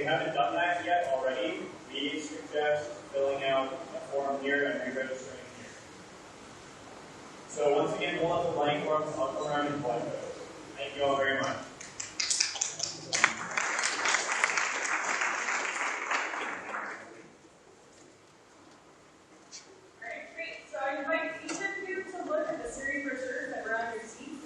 haven't done that yet already, we suggest filling out a form here and re-registering here. So once again, we'll have the blank forms. I'll come around and collect those. Thank you all very much.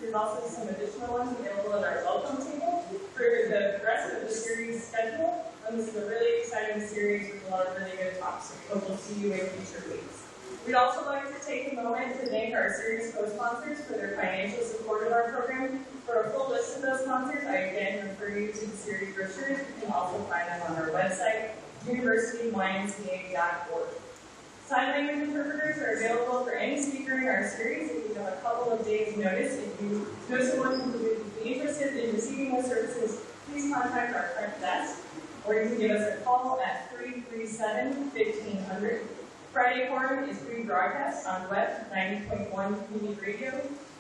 There's also some additional ones available at our welcome table for the rest of the series schedule. And this is a really exciting series with a lot of really good talks, so we hope we'll see you in future weeks. We'd also like to take a moment to thank our series co-sponsors for their financial support of our program. For a full list of those sponsors, I again refer you to the series brochures. You can also find them on our website, universityymca.org. Sign language interpreters are available for any speaker in our series if you have a couple of days' notice. If you know someone who would be interested in receiving those services, please contact our front desk, or you can give us a call at 337-1500. Friday Forum is rebroadcast on web, 90.1 community radio,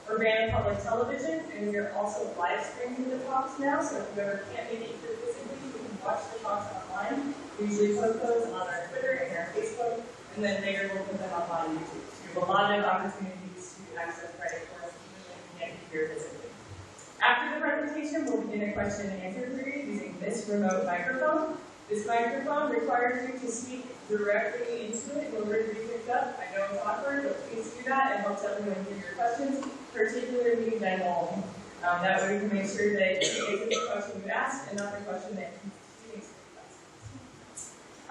Urbana Public Television, and we are also live streaming the talks now, so if you ever can't make it here physically, you can watch the talks online. We usually post those on our Twitter and our Facebook, and then later we'll put them up on YouTube. So you have a lot of opportunities to access Friday Forum even if you can't be here physically. After the presentation, we'll begin a question and answer period using this remote microphone. This microphone requires you to speak directly into it in order to be picked up. I know it's awkward, but please do that. It helps everyone hear your questions, particularly Jen Wall. That way we can make sure that you answer the question you asked and not the question that you think.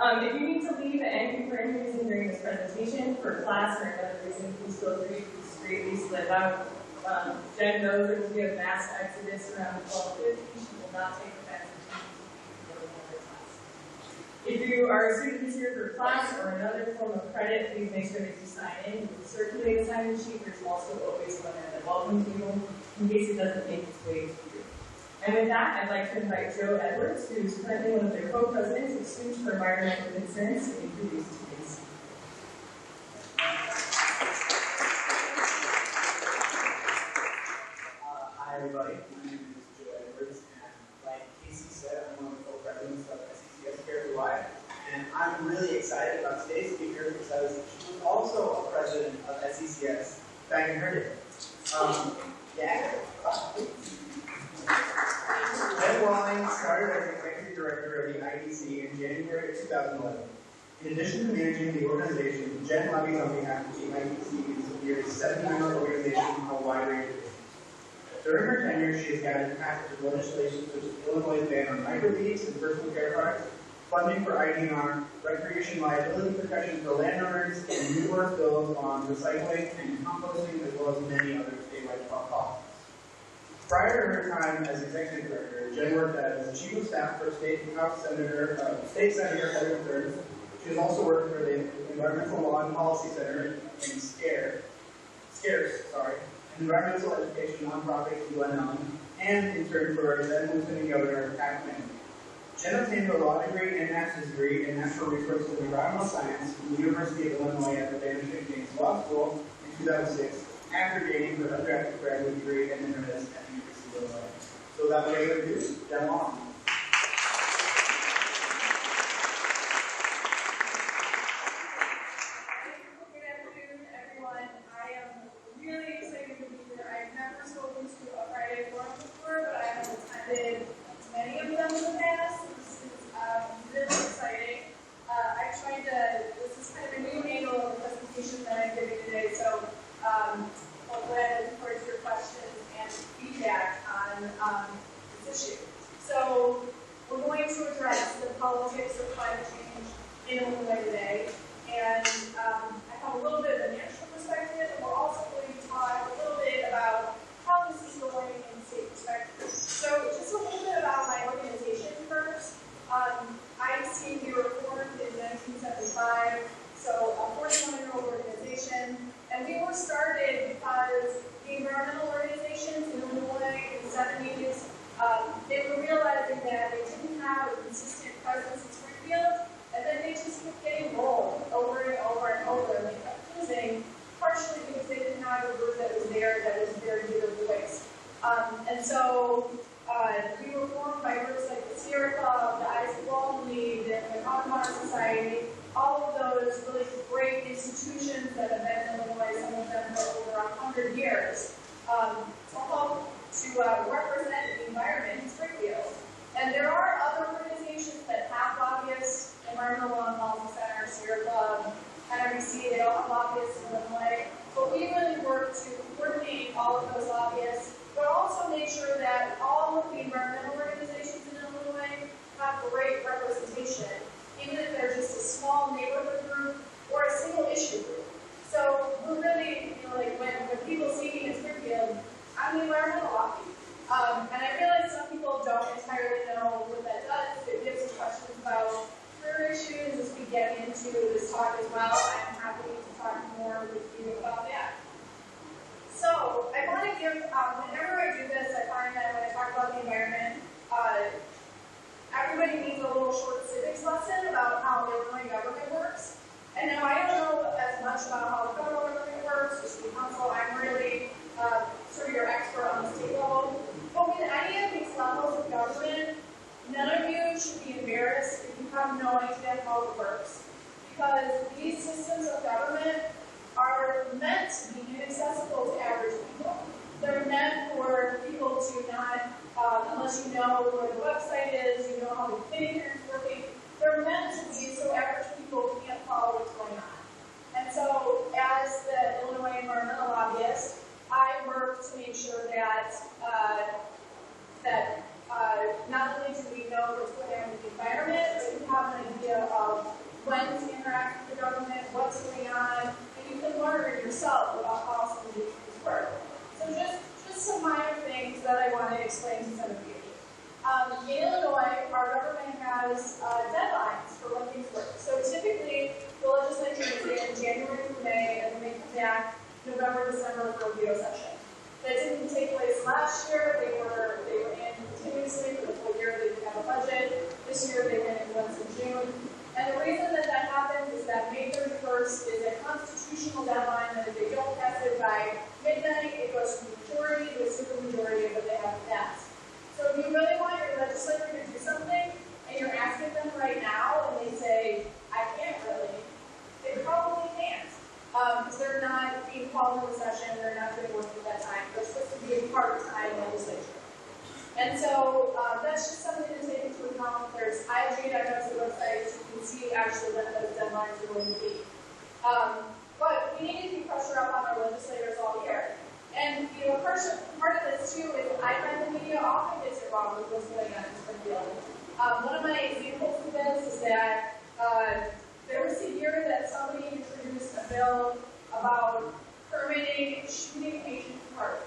If you need to leave at any reason during this presentation, for class or another reason, please feel free to discreetly slip out. Jen knows there will be a mass exodus around 12:50. She will not take offense if you go to class. If you are a student who's here for class or another form of credit, please make sure that you sign in. You can circulate a sign-in sheet. There's also always one at the welcome table in case it doesn't make its way to you. And with that, I'd like to invite Joe Edwards, who's currently one of the co-presidents of Students for Environmental Concerns, to introduce today's. Hi, everybody. My name is Joe Edwards, and like Casey said, I'm one of the co-presidents of SCCS Care for Life, and I'm really excited about today's speaker because she was also a president of SCCS back in her day. Jen Walling started as executive director of the IDC in January of 2011. In addition to managing the organization, Jen lobbies on behalf of the IDC in nearly 70 member organizations on a wide range of issues. During her tenure, she has guided passage of legislation such as Illinois' ban on microbeads and personal care products, funding for IDNR, recreation liability protection for landowners, and numerous bills on recycling and composting, as well as many other statewide policies. Prior to her time as executive director, Jen worked as chief of staff for State Senator Heather Thurz. She has also worked for the Environmental Law and Policy Center in Scarce, an environmental education nonprofit in Glen Ellen, and interned for then Lieutenant Governor Pat Quinn. Jen obtained a law degree and master's degree in natural resources and environmental science from the University of Illinois at the James Law School in 2006, after gaining her undergraduate graduate degree in Inverness at the University of Illinois. So without further ado, Jen Walling. Good afternoon, everyone. I am really excited to be here. I've never spoken to a Friday Forum before, but I have attended many of them in the past. This is really exciting. I tried to, this is kind of a new angle of the presentation that I'm giving today, so hopefully I'm looking forward to your questions and feedback on this issue. So we're going to address the politics of climate change in Illinois today, and I have a little bit of a national perspective, and we're also going to talk a little bit about how this is going in state perspective. So just a little bit about my organization first. IDC, we were formed in 1975, so a 41-year-old organization, and we were started because the environmental organizations in Illinois in the 70s, they were realizing that they didn't have a consistent presence in Springfield, and then they just kept getting rolled over and over and over, and they kept losing, partially because they didn't have a group that was there that was very good at voice. And so we were formed by groups like the Sierra Club, the Isaac Walton League, the Connemara Society, all of those really great institutions that have been in Illinois, some of them for over 100 years, to help to represent the environment in Springfield. And there are other organizations that have lobbyists, Environmental Law and Policy Center, Sierra Club, NRBC, they all have lobbyists in Illinois. But we really work to coordinate all of those lobbyists, but also make sure that all of the environmental organizations in Illinois have great representation, even if they're just a small neighborhood group or a single issue group. So we're really, like when people see me in Springfield, I'm the environmental lobby. And I realize some people don't entirely know what that does. It gives us questions about career issues as we get into this talk as well. I'm happy to talk more with you about that. So I want to give, whenever I do this, I find that when I talk about the environment, everybody needs a little short civics lesson about how Illinois government works. And now I don't know as much about how the federal government works, or city council. I'm really sort of your expert on the state level. But with any of these levels of government, none of you should be embarrassed if you have no idea how it works. Because these systems of government are meant to be inaccessible to average people. They're meant for people to not, unless you know where the website is, you know how the committee is working, they're meant to be so average people can't follow what's going on. And so, as the Illinois environmental lobbyist, I work to make sure that not only do we know what's going on with the environment, but you have an idea of when to interact with the government, what's going on, and you can learn yourself about how some of these things work. So just some minor things that I want to explain to some of you. In Illinois, our government has deadlines for when things work. So typically, the legislature is in January through May, and then they come back November, December for a veto session. That didn't take place last year. They were in continuously for the full year. They didn't have a budget. This year they went in once in June. And the reason that that happens is that May 31st is a constitutional deadline that if they don't pass it by midnight, it goes from majority to a supermajority of what they have to pass. So if you really want your legislature to do something, and you're asking them right now, and they say, I can't really, they probably can't. Because they're not being called into session, they're not doing work at that time. They're supposed to be a part-time legislature. And so that's just something to take into account. There's ILG.gov website, so you can see actually when those deadlines are going to be. But we need to keep pressure up on our legislators all year. And part of this too is I find the media often gets it wrong with what's going on in Springfield. One of my examples of this is that there was a year that somebody introduced a bill about permitting shooting Asian park.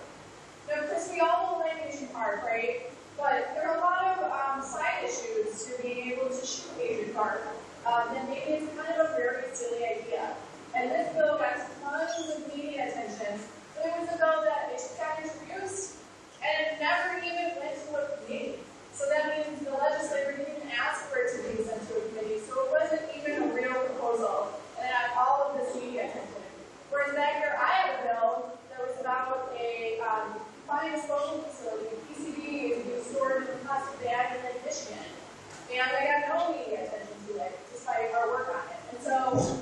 Now, of course, we all like Asian park, right? But there are a lot of side issues to being able to shoot Asian park. And maybe it's kind of a very silly idea. And this bill got tons of media attention. But it was a bill that it just got introduced, and it never even went to a committee. So that means the legislature didn't ask for it to be sent to a committee. So it wasn't even a real proposal. And it had all of this media attention. Whereas that year, I had a bill that was about a fine disposal facility. PCB is being stored in the plastic bag in Lake Michigan. And I got no media attention to it, despite our work on it. And so,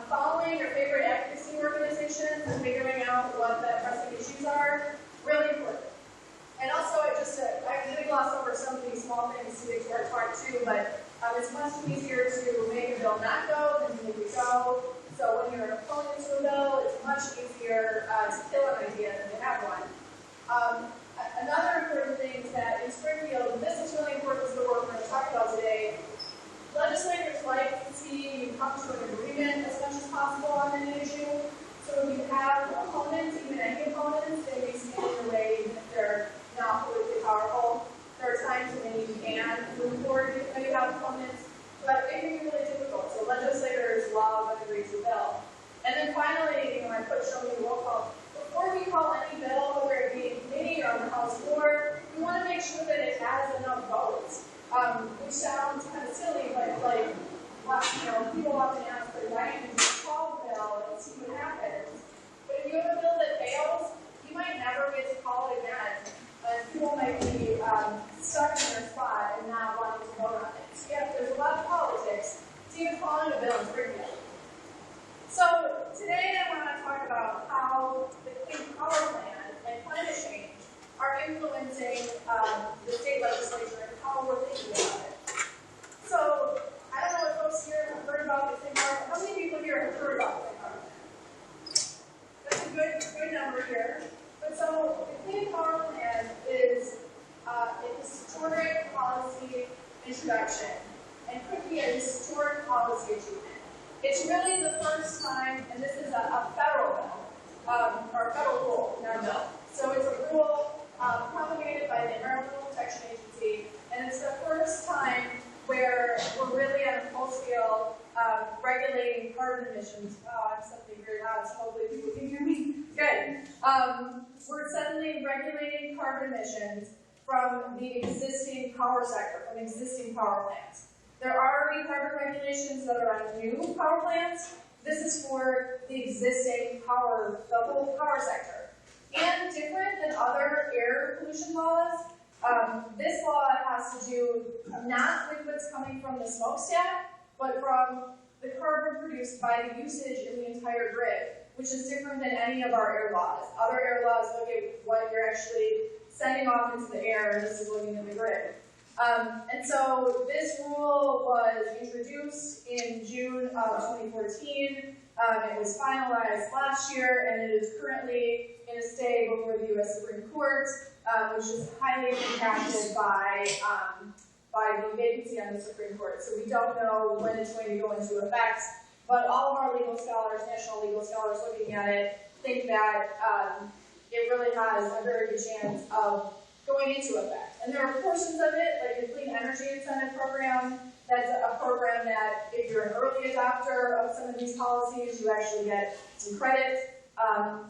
following your favorite advocacy organizations and figuring out what the pressing issues are, really important. And also, I did gloss over some of these small things to make our talk too, but it's much easier to make a bill not go than to make it go. So when you're an opponent to a bill, it's much easier to kill an idea than to have one. Another important thing is that in Springfield, and this is really important to the work we're going to talk about today, legislators like to see you come to an agreement as much as possible on an issue. So if you have opponents, even any opponents, they may stand in the way even if they're not politically powerful. There are times when you can move forward when you have opponents, but it can be really difficult. So legislators love and agree to a bill. And then finally, I show me the roll call. Before we call any bill, whether it be in committee or on the House floor, we want to make sure that it has enough votes. Which sounds kind of silly, but people often ask, why don't you just call the bill and see what happens? But if you have a bill that fails, you might never get to call it might be stuck in their spot and not wanting to vote on it. So yeah, there's a lot of politics to even calling a bill and bringing it. So today I want to talk about how the Clean Power Plan and climate change are influencing the state legislature and how we're thinking about it. So I don't know if folks here have heard about the Clean Power Plan. How many people here have heard about the Clean Power Plan? That's a good number here. But so the Clean Power Plan is a historic policy introduction and could be a historic policy achievement. It's really the first time, and this is a federal bill, or a federal rule, not a bill. So it's a rule promulgated by the Environmental Protection Agency, and it's the first time where we're really on a full scale regulating carbon emissions. Wow, I'm something very loud, so hopefully people can hear me. Good. We're suddenly regulating carbon emissions from the existing power sector, from existing power plants. There are already carbon regulations that are on new power plants. This is for the existing power, the whole power sector. And different than other air pollution laws, this law has to do not with what's coming from the smokestack, but from the carbon produced by the usage in the entire grid, which is different than any of our air laws. Other air laws look at what you're actually sending off into the air, and this is looking at the grid. And so this rule was introduced in June of 2014. It was finalized last year, and it is currently in a stay before the U.S. Supreme Court, which is highly impacted by the vacancy on the Supreme Court. So we don't know when it's going to go into effect, but all of our legal scholars, national legal scholars looking at it, think that it really has a very good chance of going into effect. And there are portions of it, like the Clean Energy Incentive Program, that's a program that if you're an early adopter of some of these policies, you actually get some credit.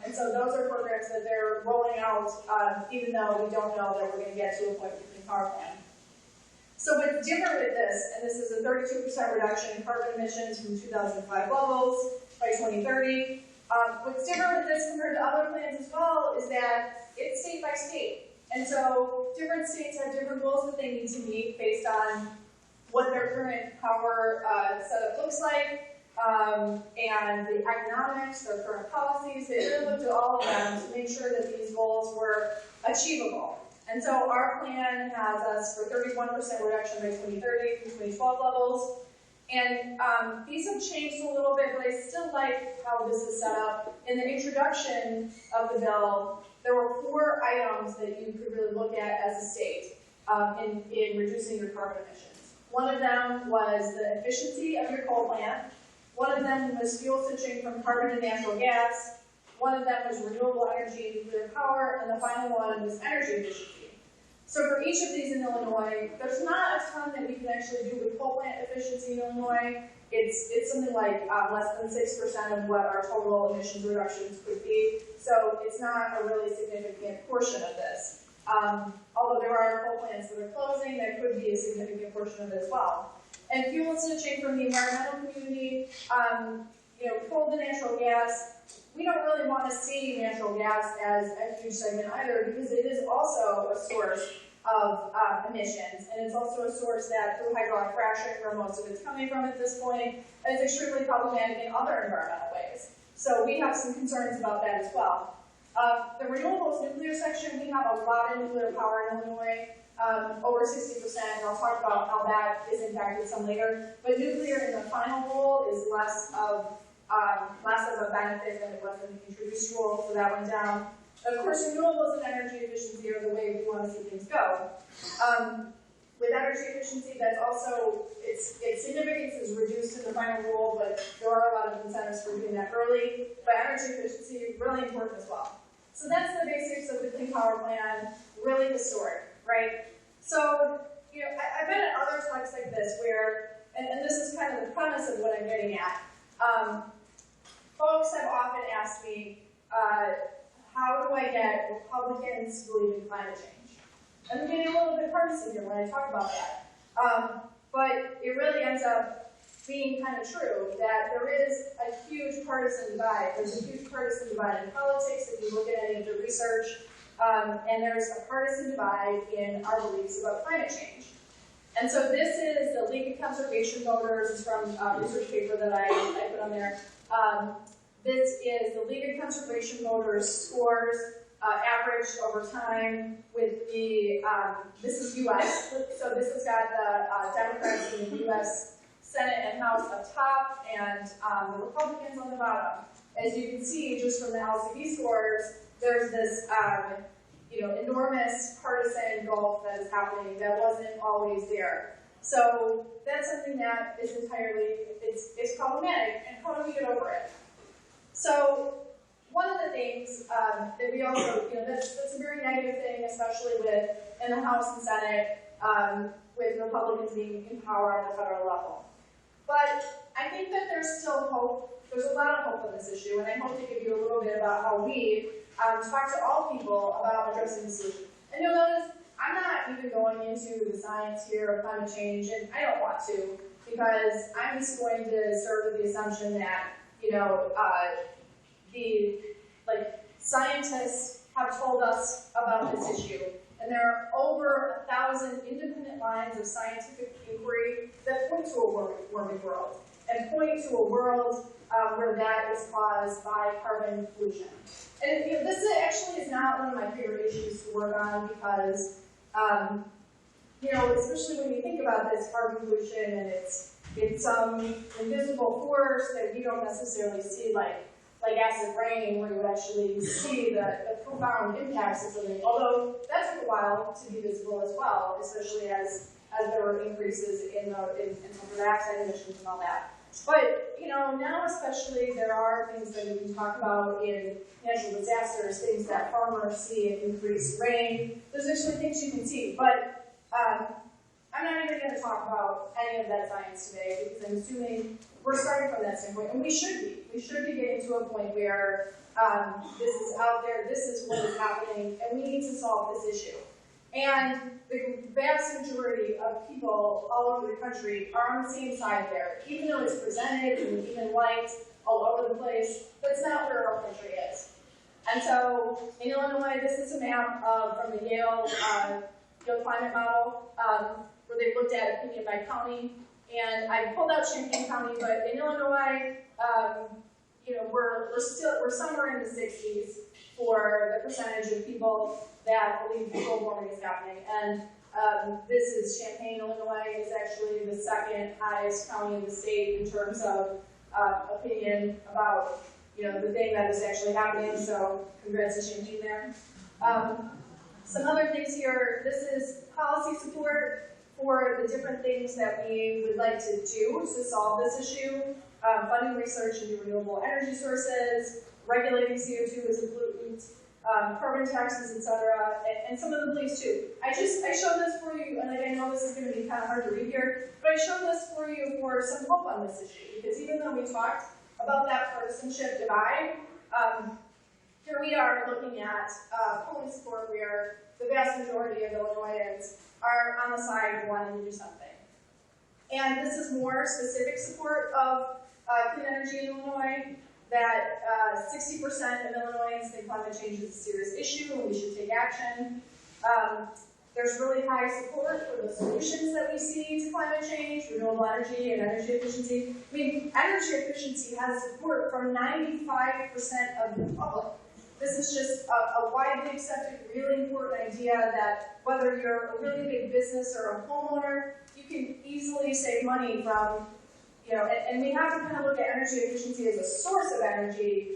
And so those are programs that they're rolling out, even though we don't know that we're going to get to a point with the Clean Power Plan. So what's different with this, and this is a 32% reduction in carbon emissions from 2005 levels by 2030, what's different with this compared to other plans as well is that it's state by state. And so different states have different goals that they need to meet based on what their current power setup looks like, and the economics, their current policies. They really looked at all of them to make sure that these goals were achievable. And so our plan has us for 31% reduction by 2030 from 2012 levels. And these have changed a little bit, but I still like how this is set up. In the introduction of the bill, there were 4 items that you could really look at as a state in reducing your carbon emissions. One of them was the efficiency of your coal plant. One of them was fuel switching from carbon to natural gas. One of them was renewable energy and nuclear power. And the final one was energy efficiency. So for each of these in Illinois, there's not a ton that we can actually do with coal plant efficiency in Illinois. It's something like less than 6% of what our total emissions reductions could be. So it's not a really significant portion of this. Although there are coal plants that are closing, that could be a significant portion of it as well. And fuel switching from the environmental community, coal to natural gas, we don't really want to see natural gas as a huge segment either, because it is also a source of emissions, and it's also a source that through hydraulic fracturing, where most of it's coming from at this point, is extremely problematic in other environmental ways. So we have some concerns about that as well. The renewables nuclear section, we have a lot of nuclear power in Illinois, over 60%, and I'll talk about how that is impacted some later. But nuclear in the final rule is less of a benefit than it was in the introduced rule, so that went down. Of course, renewables and energy efficiency are the way we want to see things go. With energy efficiency, that's also, its significance is reduced in the final rule, but there are a lot of incentives for doing that early. But energy efficiency is really important as well. So that's the basics of the Clean Power Plan, really historic, right? So, I've been at other talks like this where, and this is kind of the premise of what I'm getting at. Folks have often asked me, how do I get Republicans to believe in climate change? And I'm getting a little bit partisan here when I talk about that. But it really ends up being kind of true that there is a huge partisan divide. There's a huge partisan divide in politics. If you look at any of the research, and there's a partisan divide in our beliefs about climate change. And so this is the League of Conservation Voters. It's from a research paper that I put on there. This is the League of Conservation Voters scores averaged over time with the, this is U.S., so this has got the Democrats in the U.S. Senate and House up top, and the Republicans on the bottom. As you can see, just from the LCV scores, there's this enormous partisan gulf that is happening that wasn't always there. So that's something that is entirely, it's problematic, and how do we get over it? So one of the things that we also, that's a very negative thing, especially in the House and Senate, with Republicans being in power at the federal level. But I think that there's still hope. There's a lot of hope on this issue, and I hope to give you a little bit about how we talk to all people about addressing this issue. And you'll notice I'm not even going into the science here of climate change, and I don't want to, because I'm just going to start with the assumption that, scientists have told us about this issue. And there are over 1,000 independent lines of scientific inquiry that point to a warming world, and point to a world where that is caused by carbon pollution. And this actually is not one of my favorite issues to work on because, especially when you think about this carbon pollution and it's some invisible force that we don't necessarily see, like acid rain, where you would actually see the profound impacts of something. Although that took a while to be visible as well, especially as there were increases in sulfur dioxide emissions and all that. But now especially there are things that we can talk about in natural disasters, things that farmers see in increased rain. There's actually things you can see, but I'm not even going to talk about any of that science today because I'm assuming we're starting from that standpoint, and we should be. We should be getting to a point where this is out there, this is what is happening, and we need to solve this issue. And the vast majority of people all over the country are on the same side there, even though it's presented in even light all over the place, but it's not where our country is. And so in Illinois, this is a map from the Yale climate model, where they looked at opinion by county. And I pulled out Champaign County, but in Illinois, we're somewhere in the 60s for the percentage of people that believe global warming is happening. And this is Champaign, Illinois, is actually the second highest county in the state in terms of opinion about the thing that is actually happening. So congrats to Champaign there. Some other things here. This is policy support for the different things that we would like to do to solve this issue. Funding research into renewable energy sources, regulating CO2 as a pollutant, carbon taxes, etc., and some of the beliefs too. I showed this for you, and I know this is going to be kind of hard to read here, but I showed this for you for some hope on this issue, because even though we talked about that partisanship divide, here we are looking at polling support where the vast majority of Illinoisans are on the side wanting to do something. And this is more specific support of clean energy in Illinois, that 60% of Illinoisans think climate change is a serious issue and we should take action. There's really high support for the solutions that we see to climate change, renewable energy and energy efficiency. I mean, energy efficiency has support from 95% of the public. This is just a widely accepted, really important idea that whether you're a really big business or a homeowner, you can easily save money from, and we have to kind of look at energy efficiency as a source of energy,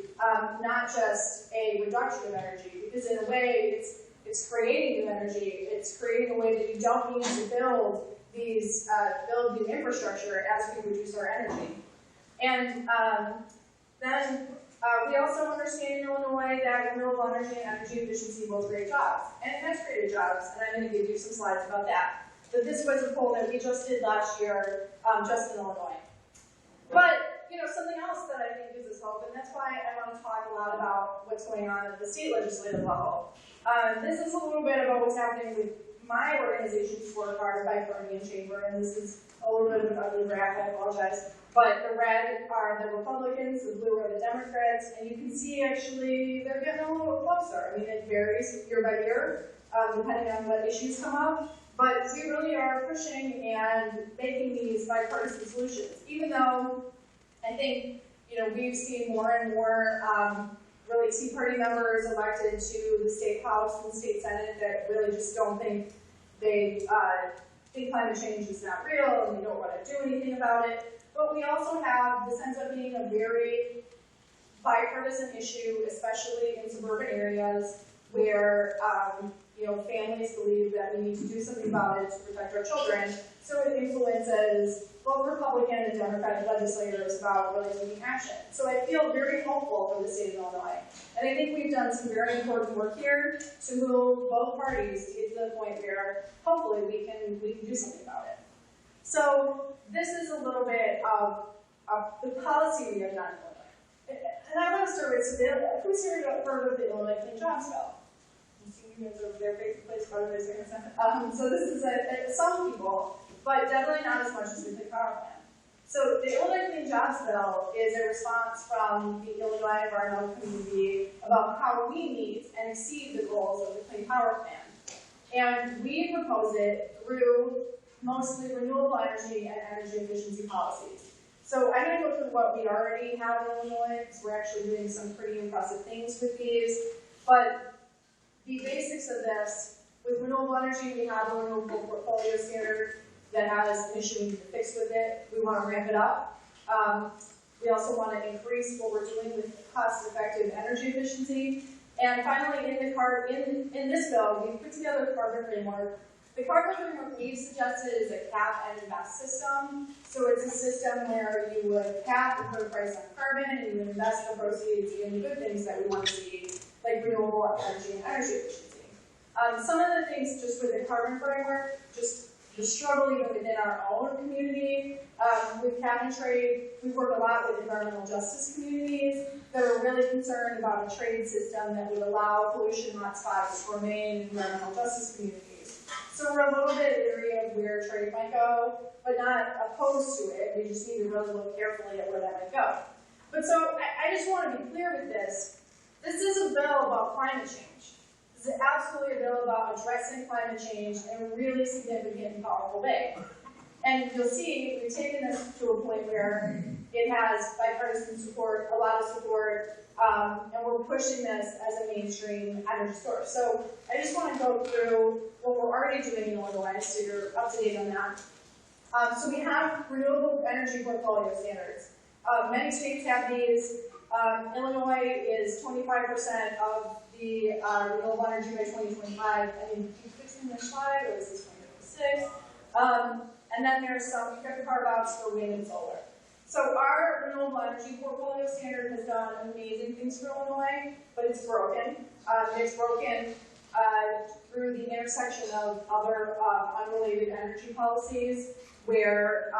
not just a reduction of energy, because in a way, it's creating new energy. It's creating a way that you don't need to build new infrastructure as we reduce our energy. And then we also understand in Illinois that renewable energy and energy efficiency will create jobs, and it has created jobs, and I'm going to give you some slides about that. But this was a poll that we just did last year, just in Illinois. But, something else that I think gives us hope, and that's why I want to talk a lot about what's going on at the state legislative level. This is a little bit about what's happening with my organization's scorecard by Carnegie Chamber, and this is a little bit of an ugly graph, I apologize. But the red are the Republicans, the blue are the Democrats, and you can see actually they're getting a little closer. I mean, it varies year by year, depending on what issues come up. But we really are pushing and making these bipartisan solutions, even though I think we've seen more and more really Tea Party members elected to the state house and the state senate that really just don't think they think climate change is not real and they don't want to do anything about it. But we also have, this ends up being a very bipartisan issue, especially in suburban areas where families believe that we need to do something about it to protect our children. So it influences both Republican and Democratic legislators about really taking action. So I feel very hopeful for the state of Illinois. And I think we've done some very important work here to move both parties to get to the point where hopefully we can do something about it. So this is a little bit of the policy we have done in Illinois. And I want to start with, who's here heard of the Illinois Clean Jobs Bill? You guys over there, face to place, so this is some people, but definitely not as much as the Clean Power Plan. So the Illinois Clean Jobs Bill is a response from the Illinois environmental community about how we meet and exceed the goals of the Clean Power Plan. And we propose it through mostly renewable energy and energy efficiency policies. So I'm going to go through what we already have in Illinois, because we're actually doing some pretty impressive things with these. But the basics of this, with renewable energy, we have a renewable portfolio standard that has an issue we need to fix with it. We want to ramp it up. We also want to increase what we're doing with cost-effective energy efficiency. And finally, in this bill, we've put together a carbon framework. The carbon framework we've suggested is a cap and invest system. So it's a system where you would cap and put a price on carbon, and you would invest the proceeds in the good things that we want to see, like renewable energy and energy efficiency. Some of the things just with the carbon framework, just the struggle even within our own community, with cap and trade, we work a lot with environmental justice communities that are really concerned about a trade system that would allow pollution hotspots to remain in environmental justice communities. So we're a little bit leery of where trade might go, but not opposed to it. We just need to really look carefully at where that might go. But so I just want to be clear with this. This is a bill about climate change. This is absolutely a bill about addressing climate change in a really significant and powerful way. And you'll see we've taken this to a point where it has bipartisan support, a lot of support, and we're pushing this as a mainstream energy source. So I just want to go through what we're already doing in Illinois, so you're up to date on that. So we have renewable energy portfolio standards. Many states have these. Illinois is 25% of the renewable energy by 2025. I mean, are you fixing this slide, or is this 2026? And then there's some, you've got the carve-outs for wind and solar. So our renewable energy portfolio standard has done amazing things for Illinois, but it's broken. It's broken through the intersection of other unrelated energy policies, where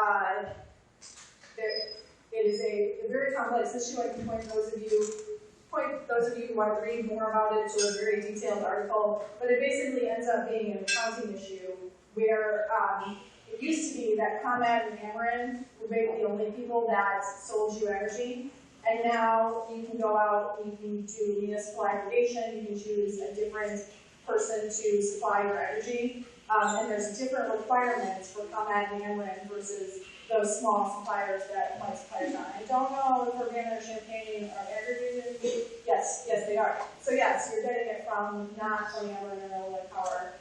it is a very complex issue. I can point those of you who want to read more about it to a very detailed article. But it basically ends up being an accounting issue where it used to be that ComEd and Ameren were the only people that sold you energy. And now you can go out, you can do municipal aggregation, you can choose a different person to supply your energy. And there's different requirements for ComEd and Ameren versus those small suppliers that my suppliers are. I don't know if Urbana or Champaign are aggregated. Yes, they are. So yes, you're getting it from not from Ameren or Illinois Power.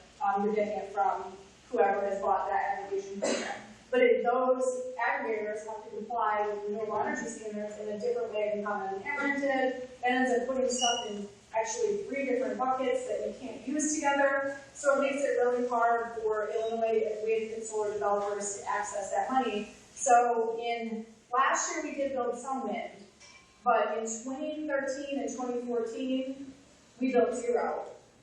You're getting it from whoever has bought that aggregation program. But those aggregators have to comply with renewable energy standards in a different way than ComEd and Ameren did. It ends up putting stuff in actually 3 different buckets that you can't use together. So it makes it really hard for Illinois wind and solar developers to access that money. So last year we did build some wind, but in 2013 and 2014 we built 0,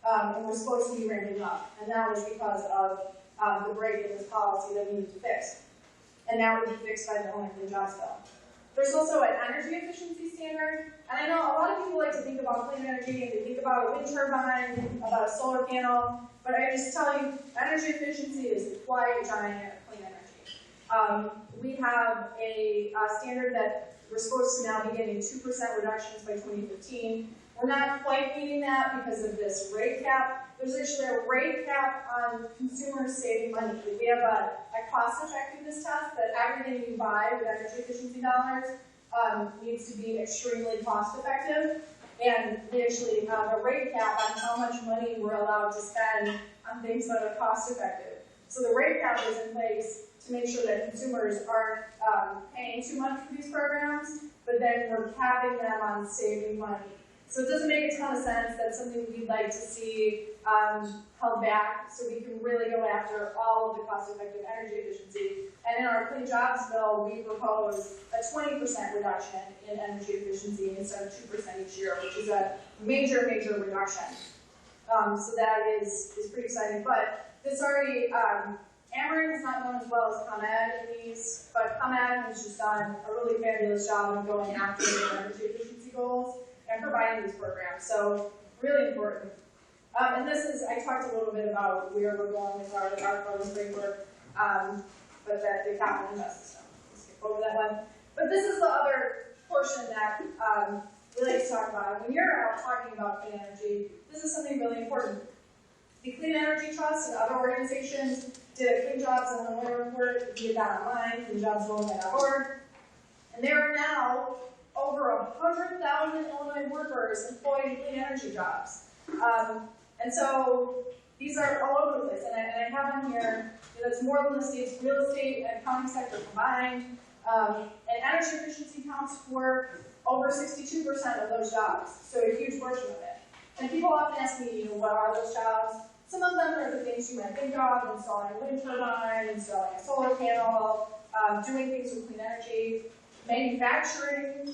and we're supposed to be ramping up, and that was because of the break in this policy that we needed to fix, and that would be fixed by the Illinois Clean Jobs Bill. There's also an energy efficiency standard, and I know a lot of people like to think about clean energy and they think about a wind turbine, about a solar panel, but I just tell you, energy efficiency is the quiet giant of clean energy. We have a standard that we're supposed to now be getting 2% reductions by 2015. We're not quite meeting that because of this rate cap. There's actually a rate cap on consumers saving money. We have a cost effectiveness test that everything you buy with energy efficiency dollars needs to be extremely cost effective. And we actually have a rate cap on how much money we're allowed to spend on things that are cost effective. So the rate cap is in place to make sure that consumers aren't paying too much for these programs, but then we're capping them on saving money. So it doesn't make a ton of sense. That's something we'd like to see held back so we can really go after all of the cost-effective energy efficiency. And in our Clean Jobs Bill, we propose a 20% reduction in energy efficiency instead of 2% each year, which is a major, major reduction. So that is pretty exciting. But this already, Ameren is not known as well as ComEd in these, but ComEd has just done a really fabulous job of going after the energy efficiency goals and providing these programs. So really important. And this is, I talked a little bit about where we're going with our proposed framework, but that the capital investment system. Let's skip over that one. But this is the other portion that we like to talk about. When you're out talking about clean energy, this is something really important. The Clean Energy Trust and other organizations did a Clean Jobs Illinois report. You can get that online, cleanjobsillinois.org. And there are now over 100,000 Illinois workers employed in clean energy jobs. And so these are all over the place. And I have on here, that's more than the state's real estate and accounting sector combined. And energy efficiency counts for over 62% of those jobs, so a huge portion of it. And people often ask me, what are those jobs? Some of them are the things you might think of: installing a wind turbine, installing a solar panel, doing things with clean energy, manufacturing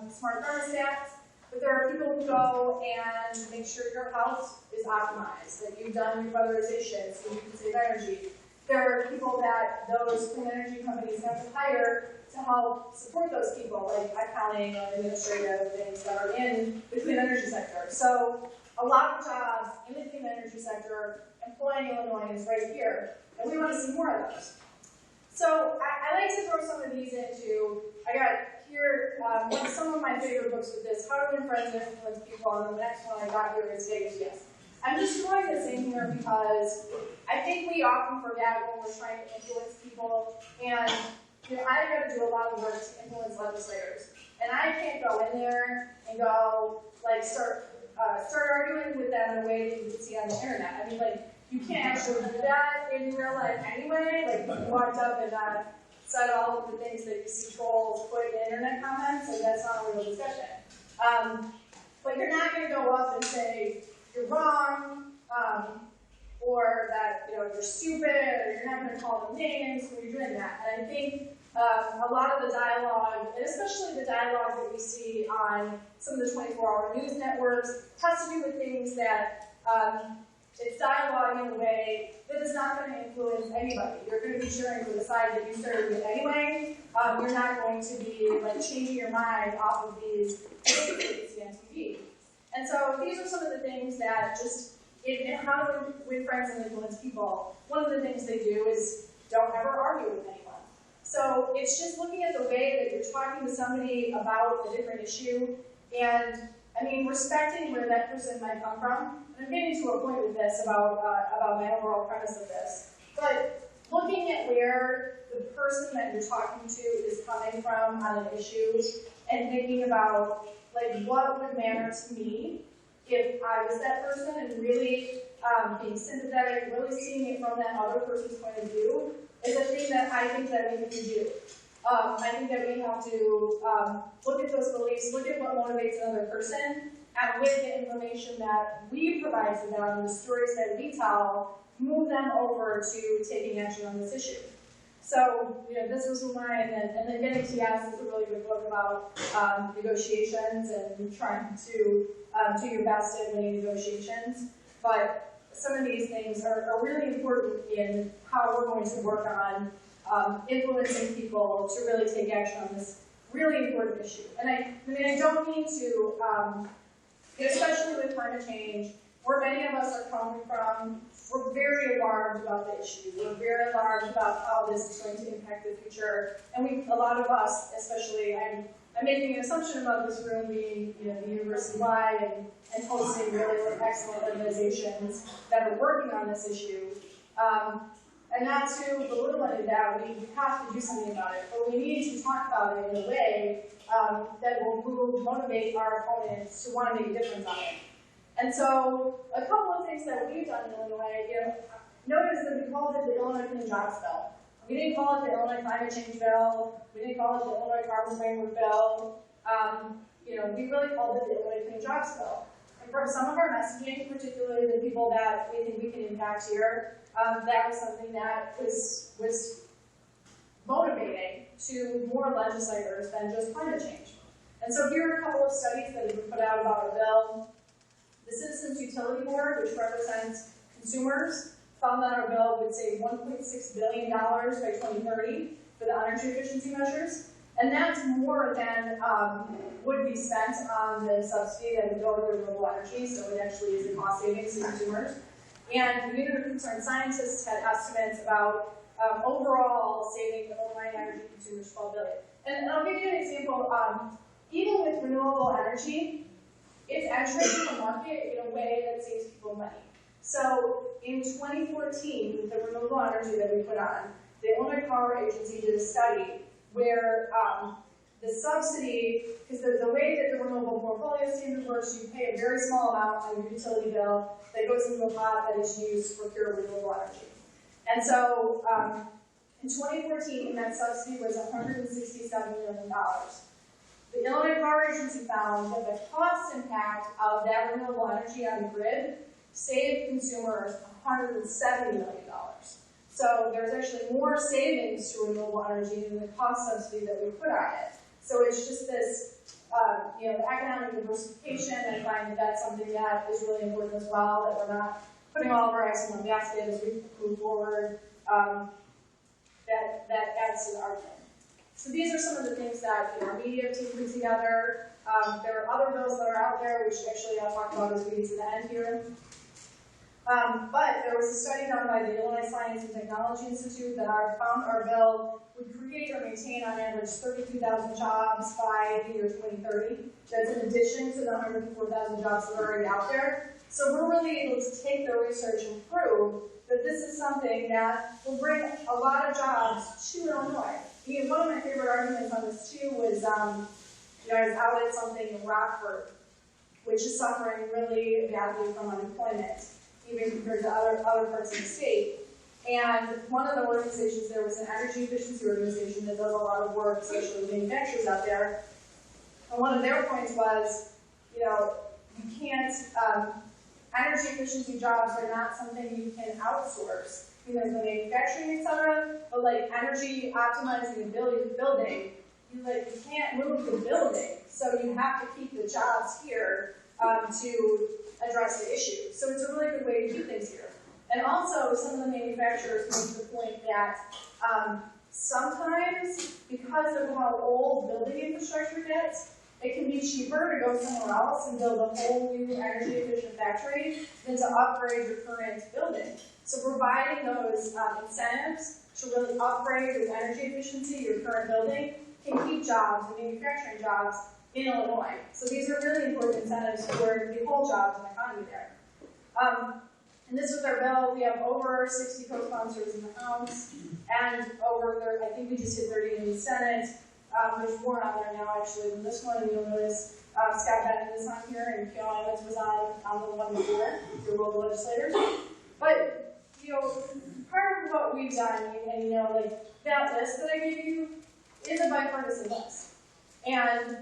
smart thermostats. But there are people who go and make sure your house is optimized, that you've done your weatherization so you can save energy. There are people that those clean energy companies have to hire to help support those people, like accounting or administrative things that are in the clean energy sector. So a lot of jobs in the clean energy sector employing Illinoisans right here, and we want to see more of those. So I like to throw some of these into, I got here some of my favorite books with this, How to Win Friends and Influence People, and the next one I got here is Vegas Yes. I'm just throwing this in here because I think we often forget when we're trying to influence people, and I got to do a lot of work to influence legislators, and I can't go in there and go like start arguing with them in a way that you can see on the internet. I mean, like, you can't actually do that in real life anyway. Like, you walked up and said all of the things that you see trolls put in internet comments, and that's not a real discussion. But you're not going to go up and say you're wrong, or that you're stupid, or you're not going to call them names when you're doing that. And I think a lot of the dialogue, and especially the dialogue that we see on some of the 24-hour news networks, has to do with things that it's dialogue in a way that is not going to influence anybody. You're going to be cheering for the side that you started with anyway. You're not going to be like changing your mind off of these things that you see on TV. And so these are some of the things that just, in How to Win Friends and Influence People, one of the things they do is don't ever argue with anyone. So it's just looking at the way that you're talking to somebody about a different issue, and I mean, respecting where that person might come from. And I'm getting to a point with this about my overall premise of this. But looking at where the person that you're talking to is coming from on an issue, and thinking about, like, what would matter to me if I was that person, and really being sympathetic, really seeing it from that other person's point of view, is a thing that I think that we need to do. I think that we have to look at those beliefs, look at what motivates another person, and with the information that we provide to them, the stories that we tell, move them over to taking action on this issue. So, this was mine, and then Getting to Yes is a really good book about negotiations and trying to do your best at winning negotiations. But some of these things are really important in how we're going to work on influencing people to really take action on this really important issue. And I don't mean to, especially with climate change where many of us are coming from, we're very alarmed about the issue. We're very alarmed about how this is going to impact the future. And a lot of us, especially, I'm making an assumption about this room being, the university-wide and hosting really excellent organizations that are working on this issue. And not to belittle any of that, we have to do something about it. But we need to talk about it in a way that will motivate our opponents to want to make a difference on it. And so, a couple of things that we've done in Illinois, notice that we called it the Illinois Clean Jobs Bill. We didn't call it the Illinois Climate Change Bill. We didn't call it the Illinois Carbon Framework Bill. We really called it the Illinois Clean Jobs Bill. And for some of our messaging, particularly the people that we think we can impact here, that was something that was motivating to more legislators than just climate change. And so here are a couple of studies that have been put out about our bill. The Citizens Utility Board, which represents consumers, found that our bill would save $1.6 billion by 2030 for the energy efficiency measures. And that's more than would be spent on the subsidy that would go to renewable energy, so it actually is a cost savings to consumers. And the Unit of Concerned Scientists had estimates about overall saving the Illinois energy consumers $12 billion. And I'll give you an example. Even with renewable energy, it's entering the market in a way that saves people money. So in 2014, with the renewable energy that we put on, the Illinois Power Agency did a study where the subsidy, because the way that the renewable portfolio standard works, you pay a very small amount on your utility bill that goes into a pot that is used for pure renewable energy. And so in 2014, that subsidy was $167 million. The Illinois Power Agency found that the cost impact of that renewable energy on the grid saved consumers $170 million. So there's actually more savings to renewable energy than the cost subsidy that we put on it. So it's just this, economic diversification. I find that that's something that is really important as well, that we're not putting all of our eggs in one basket as we move forward. That adds to the argument. So these are some of the things that our media team put together. There are other bills that are out there, which actually I'll talk about as we get to the end here. But there was a study done by the Illinois Science and Technology Institute that found our bill would create or maintain on average 32,000 jobs by the year 2030. That's in addition to the 104,000 jobs that are already out there. So we're really able to take the research and prove that this is something that will bring a lot of jobs to Illinois. One of my favorite arguments on this too was, I was out at something in Rockford, which is suffering really badly from unemployment, even compared to other parts of the state. And one of the organizations there was an energy efficiency organization that does a lot of work, especially with manufacturers out there. And one of their points was, you can't, energy efficiency jobs are not something you can outsource. There's the manufacturing, etc., but like energy optimizing a building, you can't move the building, so you have to keep the jobs here to address the issue. So it's a really good way to keep things here. And also, some of the manufacturers make the point that sometimes, because of how old building infrastructure gets, it can be cheaper to go somewhere else and build a whole new energy efficient factory than to upgrade your current building. So providing those incentives to really upgrade with energy efficiency your current building can keep jobs and manufacturing jobs in Illinois. So these are really important incentives for the whole jobs and economy there. And this was our bill. We have over 60 co-sponsors in the House, and over 30, I think we just hit 30 in the Senate. There's more on there now, actually, than this one. And you'll notice Scott Benton is on here, and Carol Evans was on the one before, your local legislators. But part of what we've done, and that list that I gave you is a bipartisan list. And,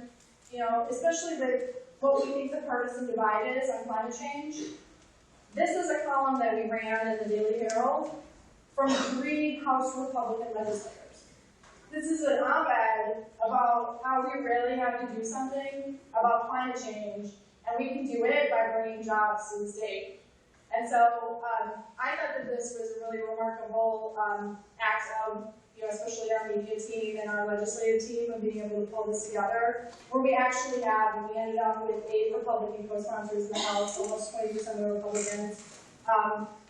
especially what we think the partisan divide is on climate change. This is a column that we ran in the Daily Herald from 3 House Republican legislators. This is an op-ed about how we really have to do something about climate change, and we can do it by bringing jobs to the state. And so I thought that this was a really remarkable act of, especially our media team and our legislative team of being able to pull this together, where we actually have, and we ended up with 8 Republican co-sponsors in the House, almost 20% of the Republicans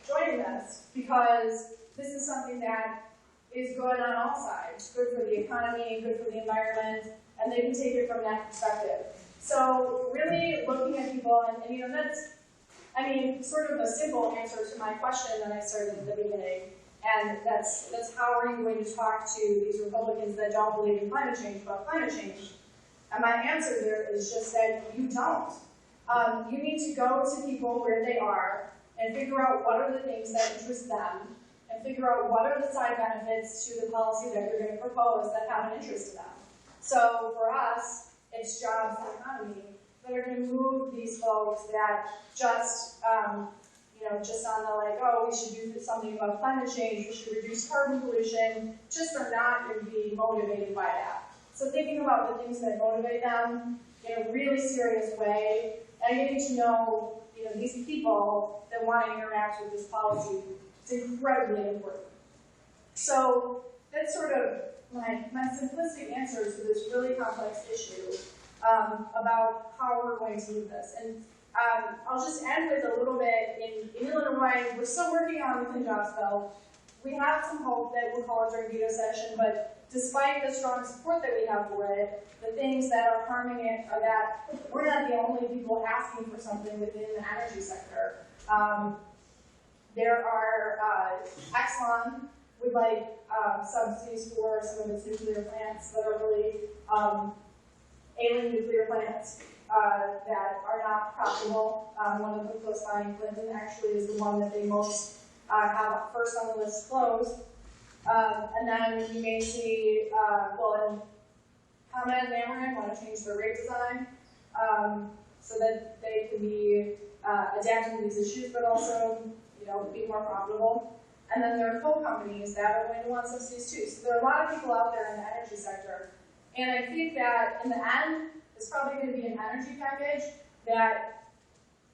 joining this, because this is something that is good on all sides, good for the economy, good for the environment, and they can take it from that perspective. So really looking at people, and that's, sort of a simple answer to my question that I started at the beginning, and that's how are you going to talk to these Republicans that don't believe in climate change about climate change? And my answer there is just that you don't. You need to go to people where they are and figure out what are the things that interest them, and figure out what are the side benefits to the policy that you're going to propose that have an interest to them. So for us, it's jobs and economy that are going to move these folks that just, just on the like, oh, we should do something about climate change, we should reduce carbon pollution, just are not going to be motivated by that. So thinking about the things that motivate them in a really serious way, and getting to know, these people that want to interact with this policy, it's incredibly important. So that's sort of my simplistic answer to this really complex issue about how we're going to move this. And I'll just end with a little bit. In Illinois, we're still working on the Clean Jobs Bill. We have some hope that we'll call it during veto session, but despite the strong support that we have for it, the things that are harming it are that we're not the only people asking for something within the energy sector. There are Exxon would like subsidies for some of its nuclear plants that are really ailing nuclear plants that are not profitable. One of them close by in Clinton actually is the one that they most have first on the list closed. And then you may see, and ComEd and Ameren want to change their rate design so that they can be adapting to these issues, but also, be more profitable. And then there are coal companies that are going to want subsidies too. So there are a lot of people out there in the energy sector. And I think that in the end, it's probably going to be an energy package that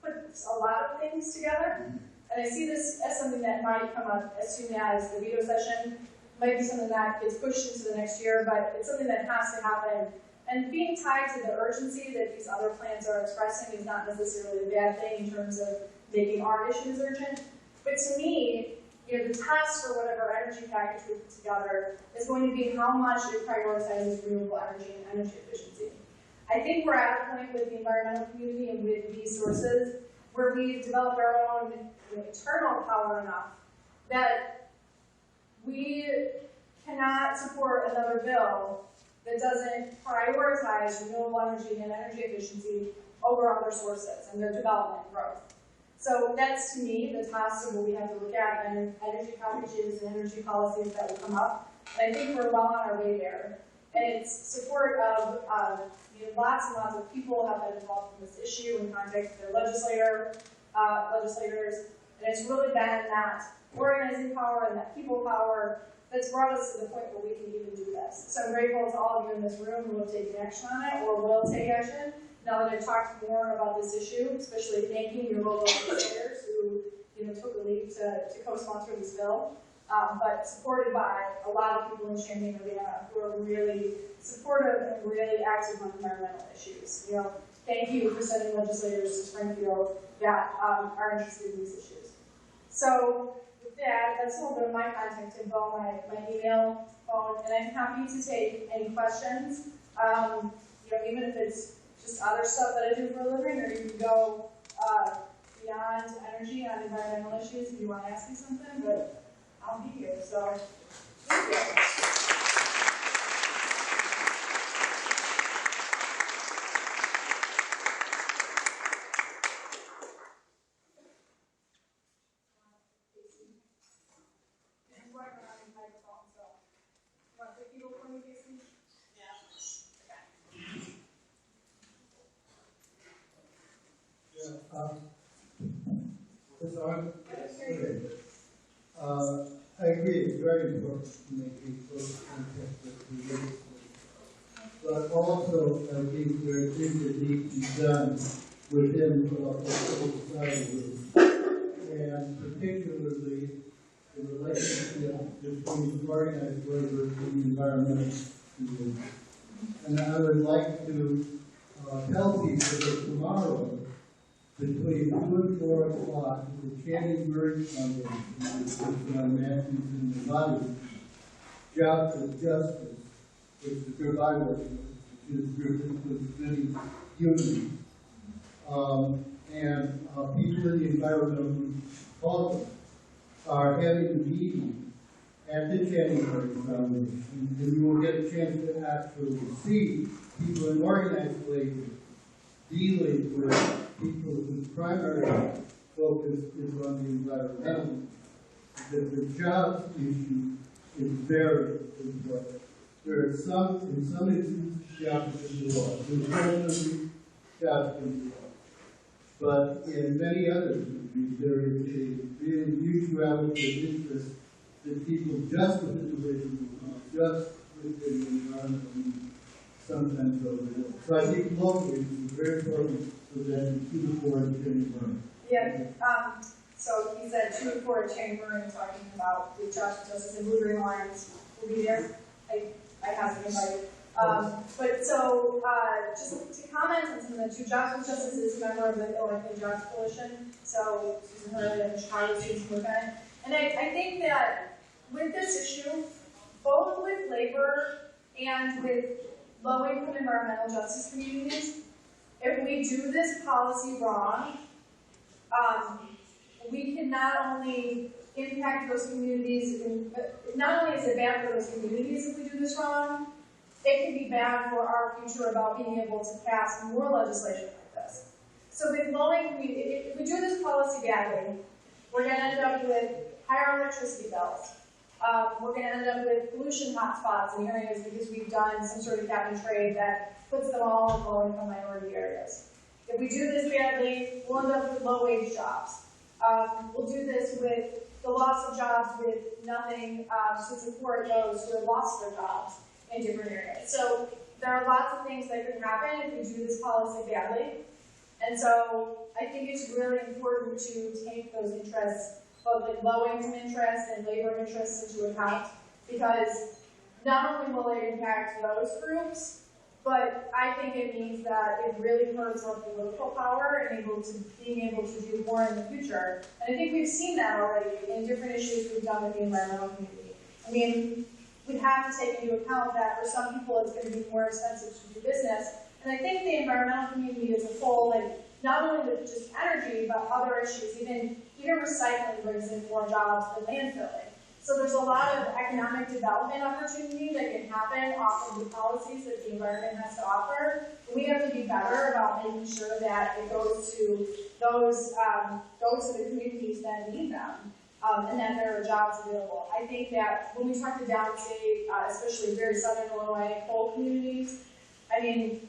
puts a lot of things together. And I see this as something that might come up as soon as the veto session. Might be something that gets pushed into the next year, but it's something that has to happen. And being tied to the urgency that these other plans are expressing is not necessarily a bad thing in terms of making our issues urgent. But to me, the test for whatever energy package we put together is going to be how much it prioritizes renewable energy and energy efficiency. I think we're at a point with the environmental community and with these sources where we've developed our own internal power enough that we cannot support another bill that doesn't prioritize renewable energy and energy efficiency over other sources and their development and growth. So that's, to me, the task of what we have to look at, and energy packages and energy policies that will come up. And I think we're well on our way there. And it's support of lots and lots of people have been involved in this issue in contact with their legislators. And it's really been that organizing power and that people power that's brought us to the point where we can even do this. So I'm grateful to all of you in this room who will take action on it or will take action. Now that I've talked more about this issue, especially thanking your local legislators who took the lead to co-sponsor this bill, but supported by a lot of people in Champaign, Urbana who are really supportive and really active on environmental issues. Thank you for sending legislators to Springfield that are interested in these issues. So with that, that's a little bit of my contact info, my email, phone, and I'm happy to take any questions. Even if it's just other stuff that I do for a living, or you can go beyond energy on environmental issues if you want to ask me something, but I'll be here, so thank you. I agree, it's very important to make a close contact with the legislature. But also, I think there are things that need to be done within what civil society is. and particularly the relationship between organized labor and the environmental community. And I would like to tell people that tomorrow, between 2 and 4 o'clock, the Channing Bird Foundation, which is Matthews in the body, Jobs and Justice, which is the group I work with, which is a group that includes many unions, and people in the environmental caucus are having a meeting at the Channing Bird Foundation, and you will get a chance to actually see people in organized labor dealing with people whose primary focus is on the environmental. The jobs issue is very important. There are in some instances, jobs can be lost. Unfortunately, jobs can be lost. But in many others, there is a real mutuality of interest that people just within the labor movement, just within the environment, sometimes overlook. So I think locally it's very important for them to 2 to 4 in Channing. Yeah. So he said 2 to 4 at Channing and talking about the justice and Blue Green Alliance will be there. I have to invite. But so just to comment on some of the 2 jobs, Justice is a member of the Illinois Jobs Coalition. So Susan Hurley and Chicago Students Movement. And I think that with this issue, both with labor and with low-income environmental justice communities, if we do this policy wrong, we can not only impact those communities, not only is it bad for those communities if we do this wrong, it can be bad for our future about being able to pass more legislation like this. So with low-income communities, if we do this policy badly, we're going to end up with higher electricity bills. We're going to end up with pollution hotspots in areas because we've done some sort of cap and trade that puts them all in low-income minority areas. If we do this badly, we'll end up with low-wage jobs. We'll do this with the loss of jobs with nothing to support those who have lost their jobs in different areas. So there are lots of things that could happen if we do this policy badly. And so I think it's really important to take those interests, both like low-income interests and labor interests, into account, because not only will it impact those groups, but I think it means that it really hurts our political power and being able to do more in the future. And I think we've seen that already in different issues we've done with the environmental community. I mean, we have to take into account that for some people it's going to be more expensive to do business. And I think the environmental community as a whole, like not only with just energy, but other issues, even recycling brings in more jobs than landfilling. So there's a lot of economic development opportunity that can happen off of the policies that the environment has to offer. We have to be better about making sure that it goes to those the communities that need them, and that there are jobs available. I think that when we talk to downstate, especially very southern Illinois coal communities, I mean,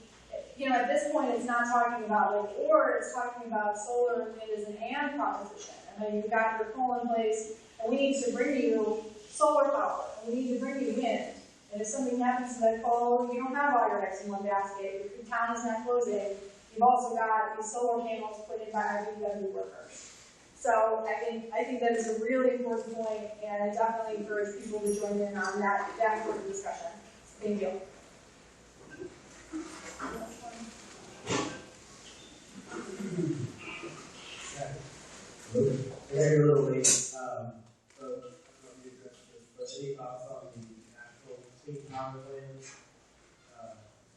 at this point, it's not talking about or it's talking about solar and wind as an and proposition. I mean, you've got your coal in place, and we need to bring you solar power, and we need to bring you wind. And if something happens to that coal, you don't have all your eggs in one basket. If your town is not closing, you've also got these solar panels put in by our DPW workers. So I think that is a really important point, and I definitely encourage people to join in on that sort of discussion. Thank you. I got here a little late, so I don't know if you addressed this, but any thoughts on the actual state power plan, as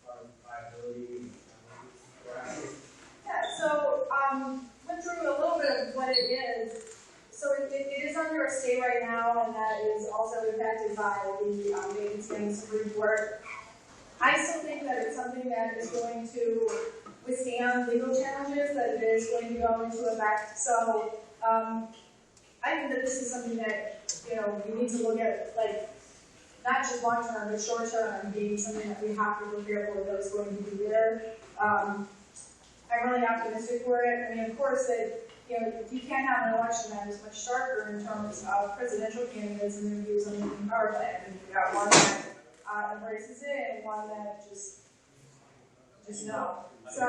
far as viability, Yeah, so went through a little bit of what it is. So it is under a stay right now, and that is also impacted by the vacancy on the Supreme Court. I still think that it's something that is going to withstand legal challenges, that it is going to go into effect. So I think that this is something that, we need to look at, not just long term, but short term, being something that we have to prepare for that is going to be there. I'm really optimistic for it. I mean, of course, that you can't have an election that is much sharper in terms of presidential candidates and their views on the Clean Power Plan. And you've got one that embraces it and one that just no. So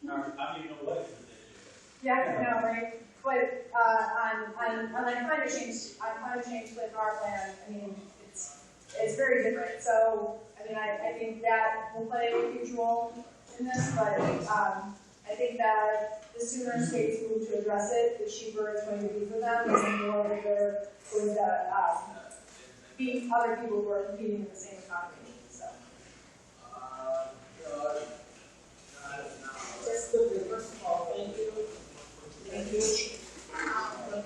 I don't even know what it is. Yeah, no, right? But on climate change with our plan, I mean, it's very different. So, I mean, I think that will play a huge role in this, but I think that the sooner states move to address it, the cheaper it's going to be for them, and the more that they're going to beat other people who are competing in the same economy. So. Just quickly, first of all, thank you. Thank you. The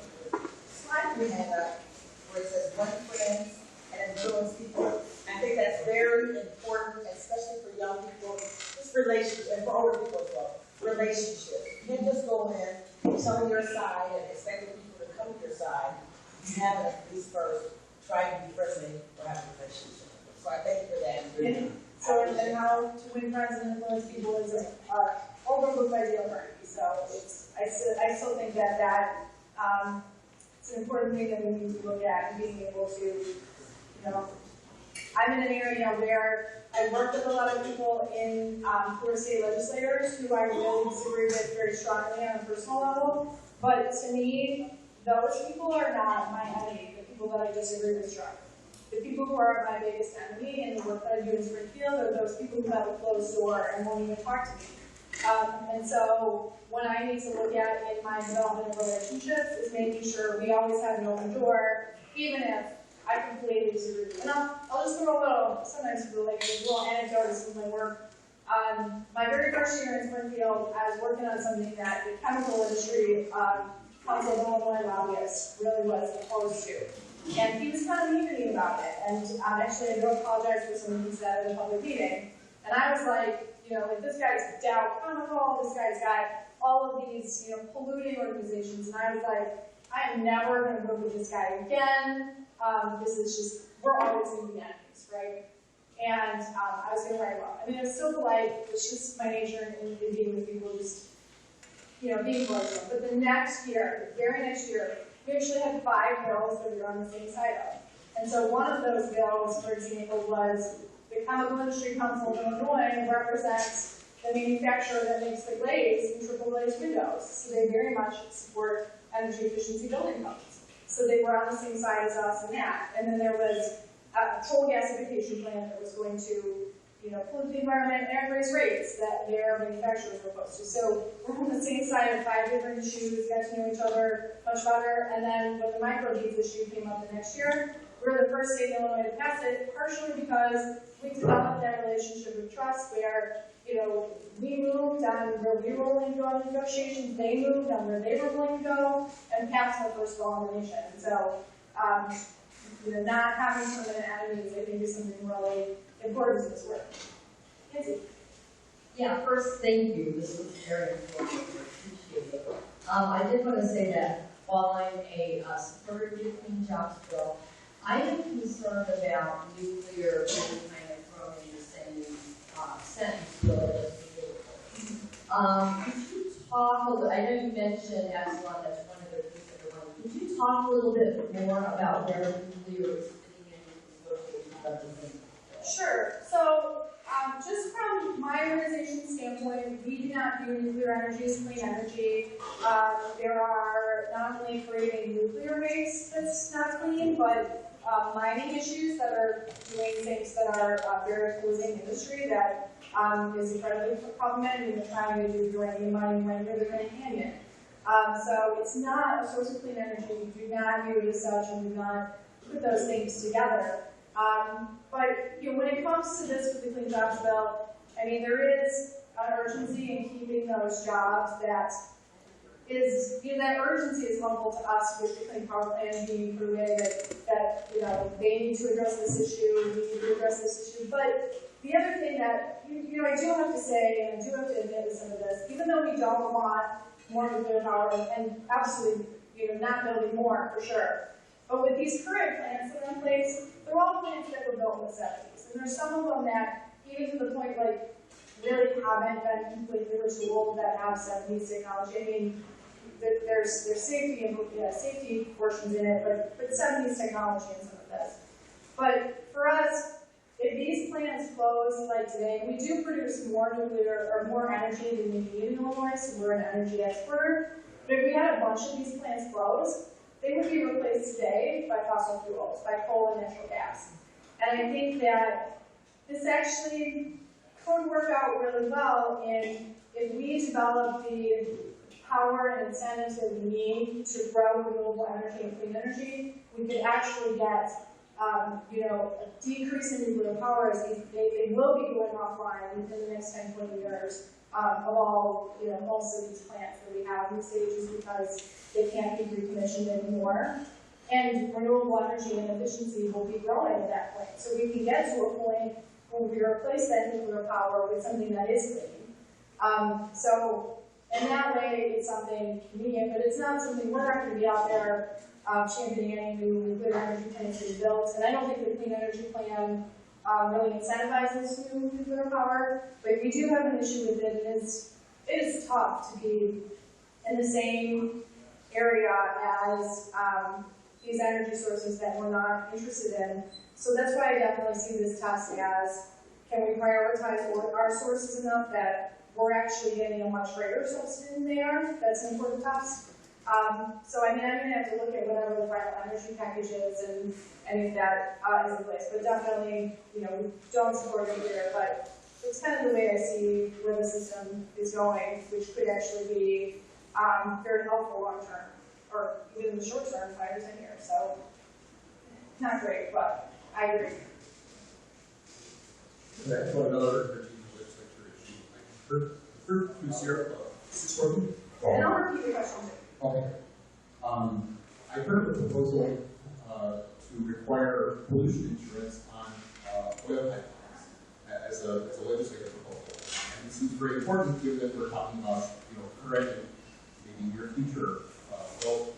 slide we have up where it says one friend and influence people. I think that's very important, especially for young people. Just relationships, and for older people as well. Relationships. You can't just go in, tell them your side, and expect people to come to your side. You have at least first try to be friendly or have a relationship. So I thank you for that. Yeah. So, and how to win friends and influence people is overlooked by the other. So I still think that it's an important thing that we need to look at and being able to, I'm in an area where I work with a lot of people who are state legislators who I really disagree with very strongly on a personal level. But to me, those people are not my enemy, the people that I disagree with strongly. The people who are my biggest enemy in the work that I do in Springfield are those people who have a closed door and won't even talk to me. And so what I need to look at in my development of relationships is making sure we always have an open door, even if I completely disagree. And I'll just throw a little, sometimes a little anecdotes from my work. My very first year in Springfield, I was working on something that the chemical industry, Council of Illinois lobbyists really was opposed to. And he was kind of mean to me about it. And actually, I do apologize for something he said at a public meeting. And I was like, like this guy's Dow Chemical, this guy's got all of these, polluting organizations. And I was like, I am never going to work with this guy again. This is just, we're always going to be enemies, right? And I was going to write well. I mean, it was so polite. It's just my nature in being with people, just, being polite. But the next year, the very next year, we actually had 5 bills that we were on the same side of. And so one of those bills, for example, was the Chemical Industry Council of Illinois represents the manufacturer that makes the glaze in triple glazed windows. So they very much support energy efficiency building codes. So they were on the same side as us in that. And then there was a coal gasification plant that was going to, pollute the environment and raise rates that their manufacturers were opposed to. So we're on the same side of 5 different issues, got to know each other much better. And then when the microbeads issue came up the next year, we were the first state in Illinois to pass it, partially because we developed that relationship of trust where, we moved on where we were willing to go on negotiations, they moved on where they were willing to go, and passed our first law in the nation. And so, not having permanent enemies, I think, is something really important to this work. Nancy? Yeah, first, thank you. This was very important. I appreciate it. I did want to say that while I'm a supporter of the Clean Jobs Bill, I am concerned about nuclear being kind of thrown in the same sentence bill as could you talk a little, I know you mentioned Epsilon, that's one of the things that you're running. Could you talk a little bit more about where nuclear is fitting in with the social thing? Sure. So, just from my organization's standpoint, we do not view nuclear energy as clean energy. There are not only creating nuclear waste that's not clean, but mining issues that are doing things that are very polluting industry that is incredibly problematic. We're trying to do uranium mining right near the Grand Canyon. So it's not a source of clean energy. We do not view it as such and do not put those things together. But when it comes to this with the Clean Jobs Bill, I mean, there is an urgency in keeping those jobs that is, that urgency is helpful to us with the Clean Power Plan being proven that they need to address this issue, we need to address this issue. But the other thing that, I do have to say, and I do have to admit to some of this, even though we don't want more nuclear power, and absolutely, not building more, for sure. But with these current plants that are in place, they're all plants that were built in the 70s. And there's some of them that, even to the point, really haven't been completely retooled that have 70s technology. I mean, there's safety portions in it, but 70s technology in some of this. But for us, if these plants close like today, we do produce more nuclear or more energy than we need in Illinois, so we're an energy exporter. But if we had a bunch of these plants close, they would be replaced today by fossil fuels, by coal and natural gas. And I think that this actually could work out really well if we develop the power and incentives that we need to grow renewable energy and clean energy. We could actually get a decrease in nuclear power as they will be going offline in the next 10, 20 years of all, most of these plants that we have in stages because they can't be recommissioned anymore. And renewable energy and efficiency will be growing at that point. So we can get to a point where we replace that nuclear power with something that is clean. So in that way, it's something convenient, but it's not something we're not going to be out there championing any new nuclear energy plants being built. And I don't think the Clean Energy Plan really incentivizes new nuclear power, but we do have an issue with it. It is tough to be in the same area as these energy sources that we're not interested in. So that's why I definitely see this test as, can we prioritize our sources enough that we're actually getting a much greater subsidy than they are? That's an important test. So I'm going to have to look at whatever the final energy package is and if that is in place. But definitely, we don't support nuclear, but it's kind of the way I see where the system is going, which could actually be very helpful long term, or even in the short term, 5 or 10 years. So not great, but I agree. That's another legislature issue. I refer to Sierra Club. And I'll repeat the question too. Okay. I heard a proposal to require pollution insurance on oil pipelines as a legislative proposal. And this seems very important given that we're talking about, current and maybe near future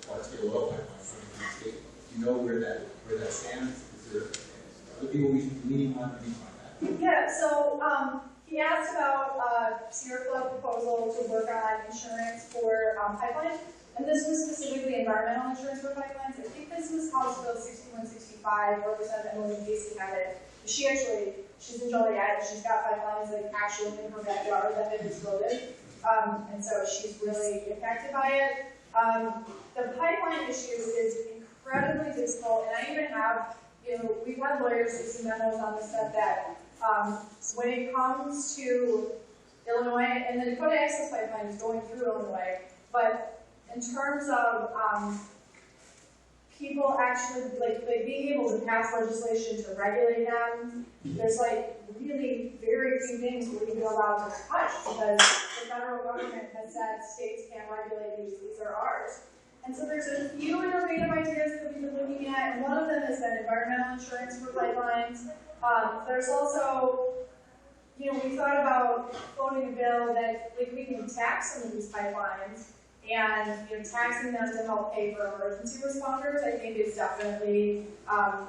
large-scale oil pipelines coming to the state. Do you know where that stands? Is there other people we should be leaning on to find that? Yeah, so he asked about Sierra Club proposal to work on insurance for pipelines. And this was specifically environmental insurance for pipelines. I think this was House Bill 6165, Representative Emily Casey had it. She's in Joliet, and she's got pipelines like actually in her backyard that have exploded. And so she's really impacted by it. The pipeline issue is incredibly difficult, and I even have, we've had lawyers do some memos on this stuff that when it comes to Illinois, and the Dakota Access Pipeline is going through Illinois, but in terms of people actually like being able to pass legislation to regulate them, there's really very few things we're even allowed to touch because the federal government has said states can't regulate these are ours. And so there's a few innovative ideas that we've been looking at, and one of them has been environmental insurance for pipelines. There's also, we thought about floating a bill that we can tax some of these pipelines, and taxing them to help pay for emergency responders, I think is definitely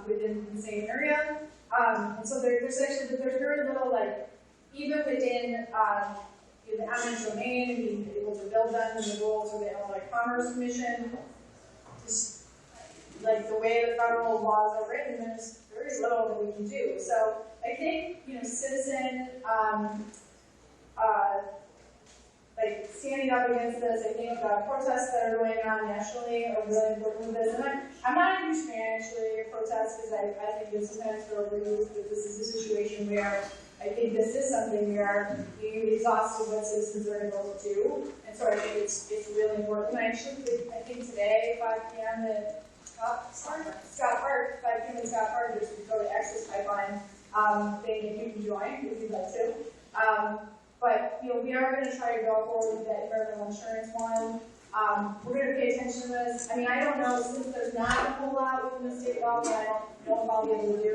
within the same area. And so there's very little even within the eminent domain and being able to build them in the rules of the Illinois Commerce Commission. Just the way the federal laws are written, there's very little that we can do. So I think citizen standing up against this, I think protests that are going on nationally are really important with this. And I'm not a huge fan, actually, of protests because I think it's sometimes feel overused, but this is a situation where I think this is something where you've exhausted what citizens are able to do. And so I think it's really important. I think today, 5 p.m. at Scott Park, 5 p.m. in Scott Park, there's the Dakota Access Pipeline thing that you can join if you'd like to. But we are going to try to go forward with that environmental insurance one. We're going to pay attention to this. I don't know, since there's not a whole lot within the state law that I don't know if I'll be able to do.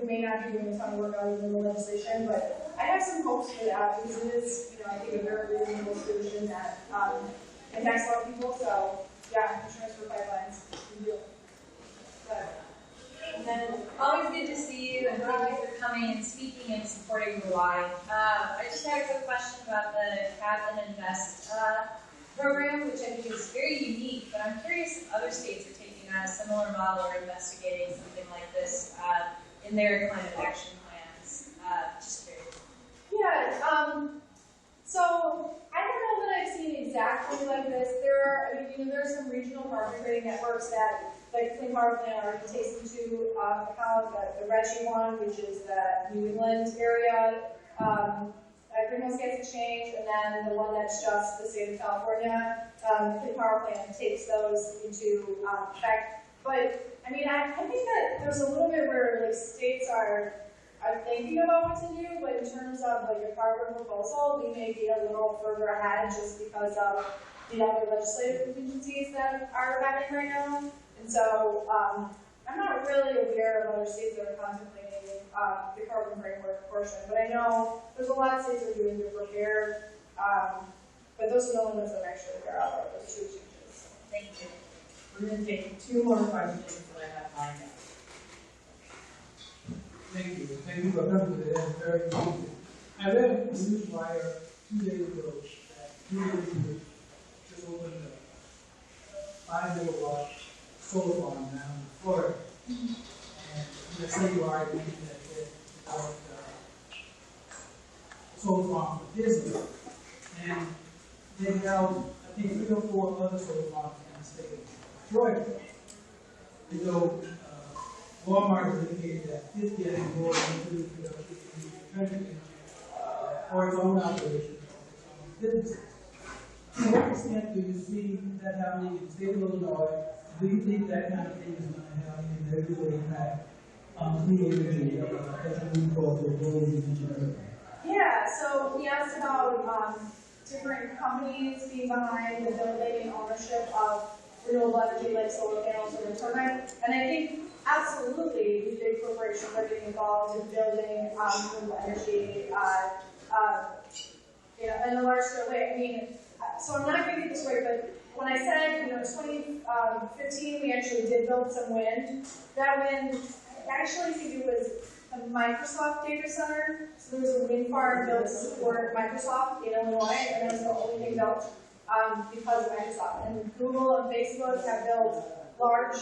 We may not be doing a ton of work on the legislation, but I have some hopes for that because it is, I think, a very reasonable solution that impacts a lot of people. So, yeah, insurance for pipelines. And then always good to see you, and thank you for coming and speaking and supporting the Y. I just had a quick question about the Cap and Invest program, which I think is very unique, but I'm curious if other states are taking on a similar model or investigating something like this in their climate action plans. Just curious. Yeah, So I don't know that I've seen exactly like this. There are some regional power trading networks that the Clean Power Plan already takes into account. The RGGI one, which is the New England area Greenhouse Gas Exchange, and then the one that's just the state of California. The Clean Power Plan takes those into effect. But I mean, I think that there's a little bit where like states are thinking about what to do, but in terms of like a carbon proposal, we may be a little further ahead just because of the other legislative contingencies that are happening right now. And so I'm not really aware of other states that are contemplating the carbon framework portion, but I know there's a lot of states that are doing to prepare, but those are the only ones that I'm actually aware of, are those two changes. Thank you. We're going to take 2 more questions that I have lined up. Thank you. Thank you for coming today. That's very interesting. I read a newswire 2 days ago that Google just opened a 5 megawatt solar farm down in Florida. And the same argument that they developed a solar farm for Disney. And they have, I think, 3 or 4 other solar farms in the state of Florida. You know, Walmart has indicated that it's getting more into for its own operation, its own businesses. To what extent do you see that happening in the state of Illinois? Do you think that kind of thing is going to have a negative impact on clean energy as we move forward to goals you mentioned earlier? Yeah, so we asked about different companies being behind the building and ownership of renewable energy like solar panels or wind turbines, and I think absolutely these big corporations are getting involved in building renewable energy in a large scale way. I mean, so I'm not going to get this right, but when I said, 2015 we actually did build some wind, that wind, I actually think it was a Microsoft data center. So there was a wind farm built to support Microsoft in Illinois, and it was the only thing built because of Microsoft. And Google and Facebook have built large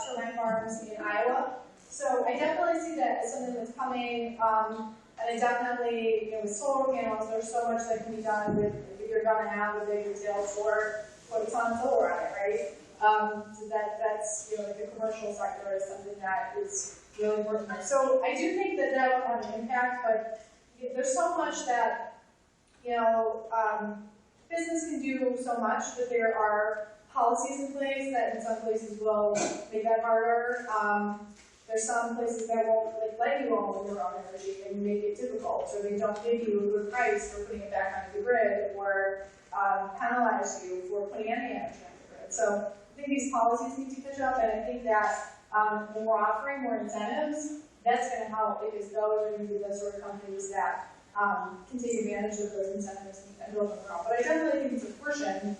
turbine farms in Iowa. So I definitely see that as something that's coming, and I definitely, with solar panels, there's so much that can be done with, if you're going to have a big retail store, put a ton of solar on it, right? So that's, like the commercial sector is something that is really important. So I do think that that will have an impact, but there's so much that, business can do so much that there are policies in place that in some places will make that harder. There's some places that won't let you own your own energy and make it difficult, or they don't give you a good price for putting it back onto the grid, or penalize you for putting any energy on the grid. So I think these policies need to catch up, and I think that when we're offering more incentives, that's going to help, because those are going to be the sort of companies that can take advantage of those incentives and build them around. But I definitely think it's a portion.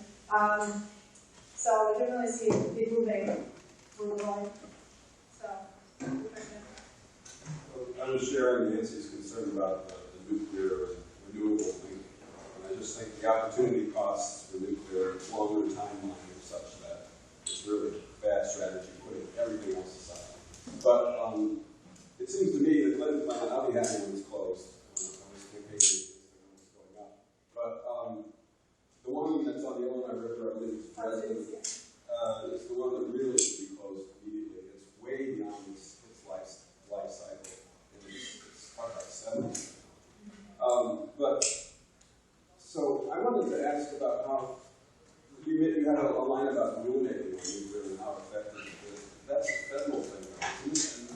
So I definitely see it moving where we're going. So, I'm just sharing Nancy's concern about the nuclear and renewable thing. And I just think the opportunity costs for nuclear longer timeline are such that it's really a bad strategy putting everything else aside. But it seems to me that Clinton plant, I'll be happy when it's closed. I was campaigning when it's going up. But the one that's on the Illinois River, I believe, is President, is the one that really should be closed immediately. It's way beyond its life cycle. It's probably like 7. But so I wanted to ask about how you had a line about rulemaking on nuclear and how effective it is. That's a federal thing, isn't it?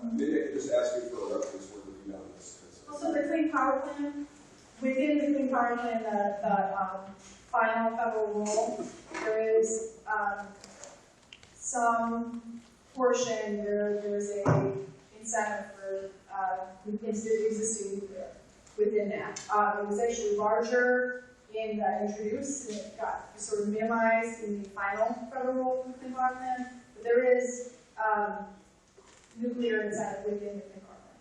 And maybe I could just ask you for a reference where to be on this. Also, the Clean Power Plan, within the Clean Power Plan, the final federal rule, there is some portion where there is a incentive for existing nuclear within that. It was actually larger in the introduced, and it got sort of minimized in the final federal rule of the Clean Power Plan. But there is nuclear incentive within the Clean Power Plan.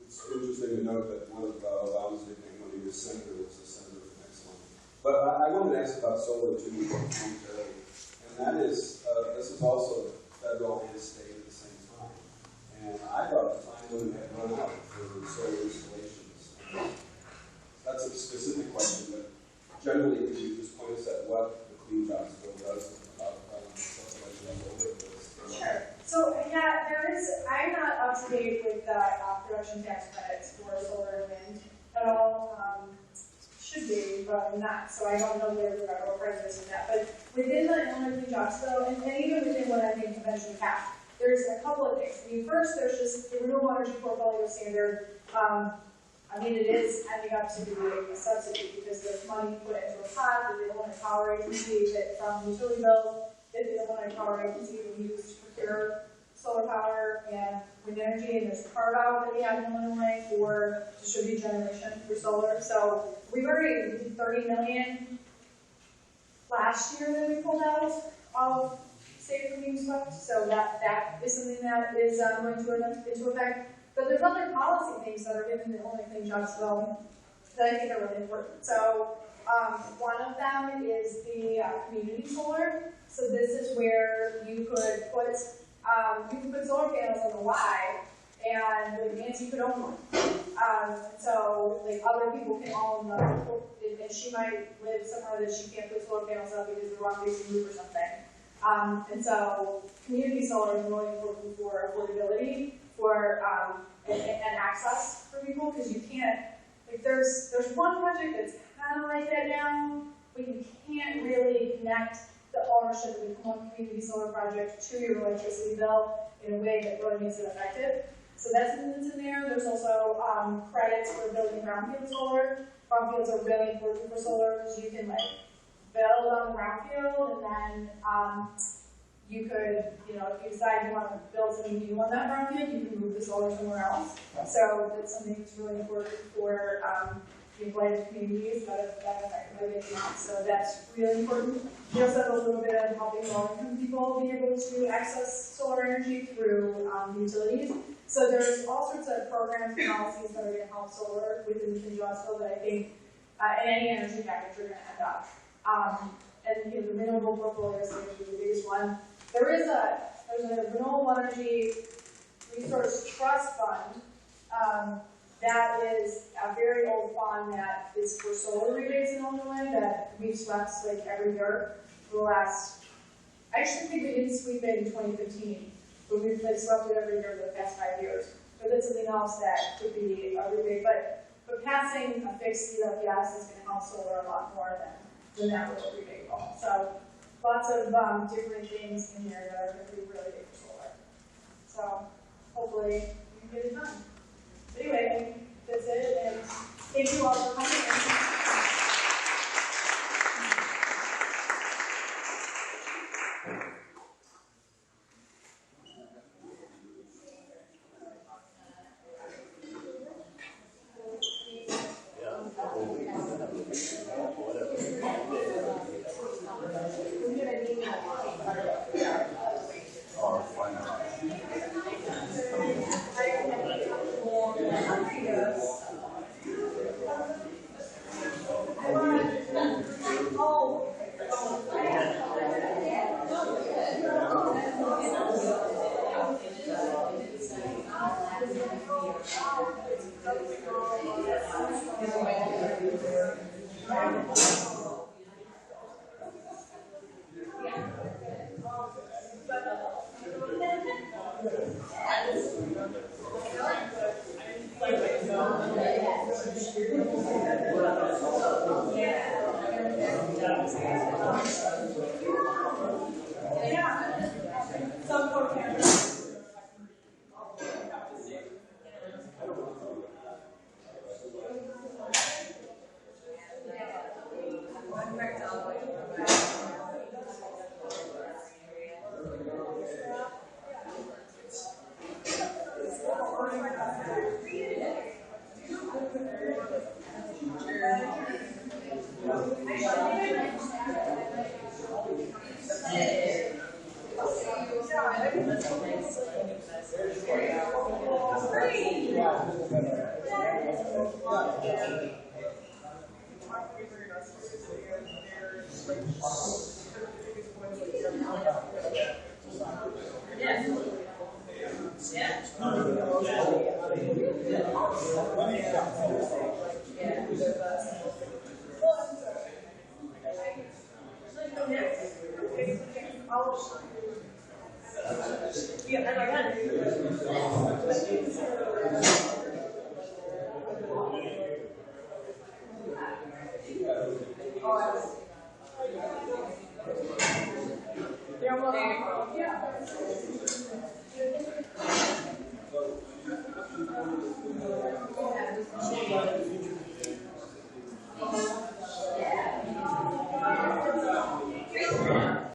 It's interesting to note that one of Obama's nicknames when he was senator was the senator for next one. But I wanted to ask about solar too, momentarily. And that is, this is also federal and state at the same time. And I thought the time limit had run out for solar installations. generally, could you just point us at what the Clean Jobs Bill does about Sure. So yeah, I'm not up to date with the production tax credits for solar and wind at all. Should be, but I'm not. So I don't know where the federal price is in that. But within the Illinois Clean Jobs Bill, and even within what I think conventional cap, there's a couple of things. I mean, first, there's just the renewable energy portfolio standard. I mean, it is ending up to be a subsidy because there's money put into a pot that the Illinois Power Agency, that from the utility bill, that the Illinois Power Agency will use to procure solar power and wind energy, and there's a carve-out that we have in Illinois for distributed generation for solar. So we've already did $30 million last year that we pulled out of state from being swept. So that is something that is going into effect. But there's other policy things that are in the Illinois Clean Jobs Bill that I think are really important. So one of them is the community solar. So this is where you could put solar panels on the Y, and with Nancy could own one. So like other people can own them, and she might live somewhere that she can't put solar panels up because the wrong facing roof or something. And so community solar is really important for affordability, for and access for people, because you can't, like there's one project that's kind of like that now, but you can't really connect the ownership of one community solar project to your electricity bill in a way that really makes it effective. So that's something that's in there. There's also credits for building brownfield solar. Brownfields are really important for solar because you can like build on the brownfield, and then you could, if you decide you want to build something new on that brownfield, you can move the solar somewhere else. So that's something that's really important for blighted communities that are affected by the economics. So that's really important. We also have a little bit of helping low-income people be able to access solar energy through utilities. So there's all sorts of programs and policies that are going to help solar within the Clean Jobs Bill that I think in any energy package are going to end up. And the renewable portfolio is the biggest one. There's a renewable energy resource trust fund. That is a very old fund that is for solar rebates in Illinois that we've swept like every year for the last. I actually think we didn't sweep it in 2015, but we've like swept it every year for the past 5 years. But that's something else that could be a rebate. But passing a fixed CWS is going to help solar a lot more than that little rebate goal. So lots of different things in here that are going to be really big for solar. So hopefully we can get it done. Anyway, that's it, and thank you all for coming.